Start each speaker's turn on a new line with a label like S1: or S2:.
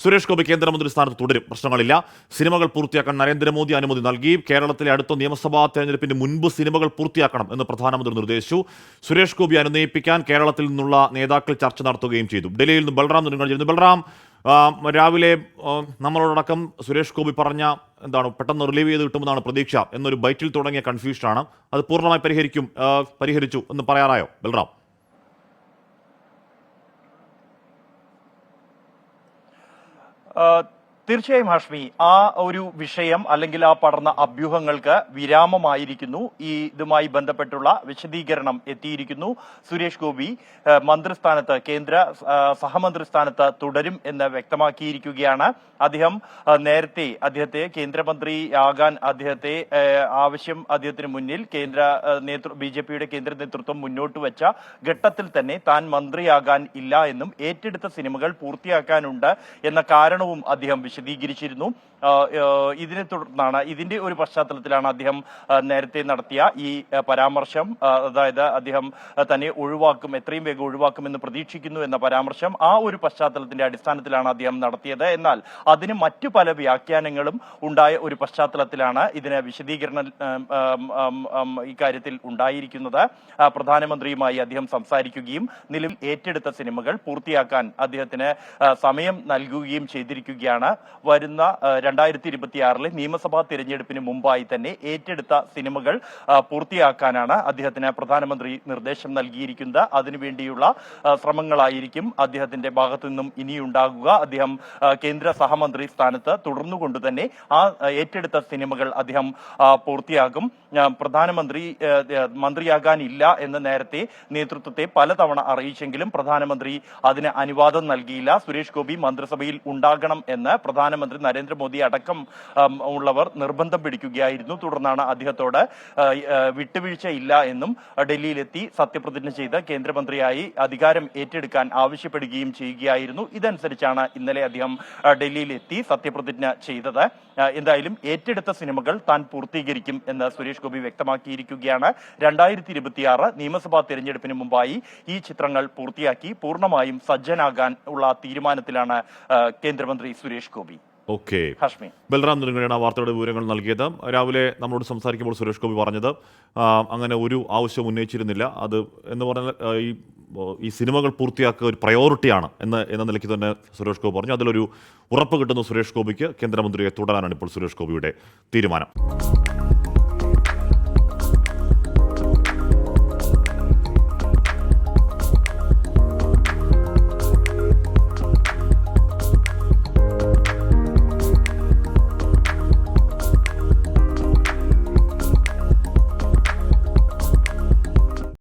S1: സുരേഷ് ഗോപി കേന്ദ്രമന്ത്രി സ്ഥാനത്ത് തുടരും, പ്രശ്നങ്ങളില്ല. സിനിമകൾ പൂർത്തിയാക്കാൻ നരേന്ദ്രമോദി അനുമതി നൽകി. കേരളത്തിലെ അടുത്ത നിയമസഭാ തെരഞ്ഞെടുപ്പിന് മുൻപ് സിനിമകൾ പൂർത്തിയാക്കണം എന്ന് പ്രധാനമന്ത്രി നിർദ്ദേശിച്ചു. സുരേഷ് ഗോപി അനുനയിപ്പിക്കാൻ കേരളത്തിൽ നിന്നുള്ള നേതാക്കൾ ചർച്ച നടത്തുകയും ചെയ്തു. ഡൽഹിയിൽ നിന്ന് ബൽറാം നുരങ്ങാടിയിരുന്നു. ബൽറാം, രാവിലെ നമ്മളോടക്കം സുരേഷ് ഗോപി പറഞ്ഞ എന്താണ് പെട്ടെന്ന് റിലീവ് ചെയ്ത് കിട്ടുമെന്നാണ് പ്രതീക്ഷ എന്നൊരു ബൈറ്റിൽ തുടങ്ങിയ കൺഫ്യൂഷനാണ്. അത് പൂർണ്ണമായി പരിഹരിച്ചു എന്ന് പറയാറായോ ബൽറാം?
S2: തീർച്ചയായും ഹാഷ്മി, ആ ഒരു വിഷയം അല്ലെങ്കിൽ ആ പടർന്ന അഭ്യൂഹങ്ങൾക്ക് വിരാമമായിരിക്കുന്നു. ഇതുമായി ബന്ധപ്പെട്ടുള്ള വിശദീകരണം എത്തിയിരിക്കുന്നു. സുരേഷ് ഗോപി മന്ത്രിസ്ഥാനത്ത്, കേന്ദ്ര സഹമന്ത്രി സ്ഥാനത്ത് തുടരും എന്ന് വ്യക്തമാക്കിയിരിക്കുകയാണ്. അദ്ദേഹം നേരത്തെ അദ്ദേഹത്തെ കേന്ദ്രമന്ത്രിയാകാൻ ആവശ്യം അദ്ദേഹത്തിന് മുന്നിൽ ബിജെപിയുടെ കേന്ദ്ര നേതൃത്വം മുന്നോട്ട് വെച്ച ഘട്ടത്തിൽ തന്നെ താൻ മന്ത്രിയാകാൻ ഇല്ല എന്നും ഏറ്റെടുത്ത സിനിമകൾ പൂർത്തിയാക്കാനുണ്ട് എന്ന കാരണവും അദ്ദേഹം വിശദീകരിച്ചിരുന്നു. ഇതിനെ തുടർന്നാണ്, ഇതിന്റെ ഒരു പശ്ചാത്തലത്തിലാണ് അദ്ദേഹം നേരത്തെ നടത്തിയ ഈ പരാമർശം. അതായത് അദ്ദേഹം തന്നെ എത്രയും വേഗം ഒഴിവാക്കുമെന്ന് പ്രതീക്ഷിക്കുന്നു എന്ന പരാമർശം ആ ഒരു പശ്ചാത്തലത്തിന്റെ അടിസ്ഥാനത്തിലാണ് അദ്ദേഹം നടത്തിയത്. എന്നാൽ അതിന് മറ്റു പല വ്യാഖ്യാനങ്ങളും ഉണ്ടായ ഒരു പശ്ചാത്തലത്തിലാണ് ഇതിന് വിശദീകരണം ഇക്കാര്യത്തിൽ ഉണ്ടായിരിക്കുന്നത്. പ്രധാനമന്ത്രിയുമായി അദ്ദേഹം സംസാരിക്കുകയും നിലവിൽ ഏറ്റെടുത്ത സിനിമകൾ പൂർത്തിയാക്കാൻ അദ്ദേഹത്തിന് സമയം നൽകുകയും ചെയ്തിരിക്കുകയാണ്. വരുന്ന 2026 നിയമസഭാ തിരഞ്ഞെടുപ്പിന് മുമ്പായി തന്നെ ഏറ്റെടുത്ത സിനിമകൾ പൂർത്തിയാക്കാനാണ് അദ്ദേഹത്തിന് പ്രധാനമന്ത്രി നിർദ്ദേശം നൽകിയിരിക്കുന്നത്. അതിനുവേണ്ടിയുള്ള ശ്രമങ്ങളായിരിക്കും അദ്ദേഹത്തിന്റെ ഭാഗത്തു നിന്നും ഇനിയുണ്ടാകുക. അദ്ദേഹം കേന്ദ്ര സഹമന്ത്രി സ്ഥാനത്ത് തുടർന്നുകൊണ്ട് തന്നെ ആ ഏറ്റെടുത്ത സിനിമകൾ അദ്ദേഹം പൂർത്തിയാക്കും. മന്ത്രിയാകാനില്ല എന്ന് നേരത്തെ നേതൃത്വത്തെ പലതവണ അറിയിച്ചെങ്കിലും പ്രധാനമന്ത്രി അതിന് അനുവാദം നൽകിയില്ല. സുരേഷ് ഗോപി മന്ത്രിസഭയിൽ ഉണ്ടാകണം എന്ന് പ്രധാനമന്ത്രി നരേന്ദ്രമോദി അടക്കം ഉള്ളവർ നിർബന്ധം പിടിക്കുകയായിരുന്നു. തുടർന്നാണ് അദ്ദേഹത്തോട് വിട്ടുവീഴ്ച ഇല്ല എന്നും ഡൽഹിയിലെത്തി സത്യപ്രതിജ്ഞ ചെയ്ത് കേന്ദ്രമന്ത്രിയായി അധികാരം ഏറ്റെടുക്കാൻ ആവശ്യപ്പെടുകയും ചെയ്യുകയായിരുന്നു. ഇതനുസരിച്ചാണ് ഇന്നലെ അദ്ദേഹം ഡൽഹിയിലെത്തി സത്യപ്രതിജ്ഞ ചെയ്തത്. എന്തായാലും ഏറ്റെടുത്ത സിനിമകൾ താൻ പൂർത്തീകരിക്കും എന്ന് സുരേഷ് ഗോപി വ്യക്തമാക്കിയിരിക്കുകയാണ്. 2026 നിയമസഭാ തെരഞ്ഞെടുപ്പിന് മുമ്പായി ഈ ചിത്രങ്ങൾ പൂർത്തിയാക്കി പൂർണ്ണമായും സജ്ജനാകാൻ ഉള്ള തീരുമാനത്തിലാണ് കേന്ദ്രമന്ത്രി സുരേഷ് ഗോപി.
S1: ഓക്കെ, ബൽറാം നുരങ്ങാടിയാണ് വാർത്തയുടെ വിവരങ്ങൾ നൽകിയത്. രാവിലെ നമ്മളോട് സംസാരിക്കുമ്പോൾ സുരേഷ് ഗോപി പറഞ്ഞത് അങ്ങനെ ഒരു ആവശ്യം ഉന്നയിച്ചിരുന്നില്ല. അത് എന്ന് പറഞ്ഞാൽ ഈ സിനിമകൾ പൂർത്തിയാക്കുക ഒരു പ്രയോറിറ്റിയാണ് എന്ന നിലയ്ക്ക് തന്നെ സുരേഷ് ഗോപി പറഞ്ഞു. അതിലൊരു ഉറപ്പ് കിട്ടുന്ന സുരേഷ് ഗോപിക്ക് കേന്ദ്രമന്ത്രിയെ തുടരാനാണ് ഇപ്പോൾ സുരേഷ് ഗോപിയുടെ തീരുമാനം.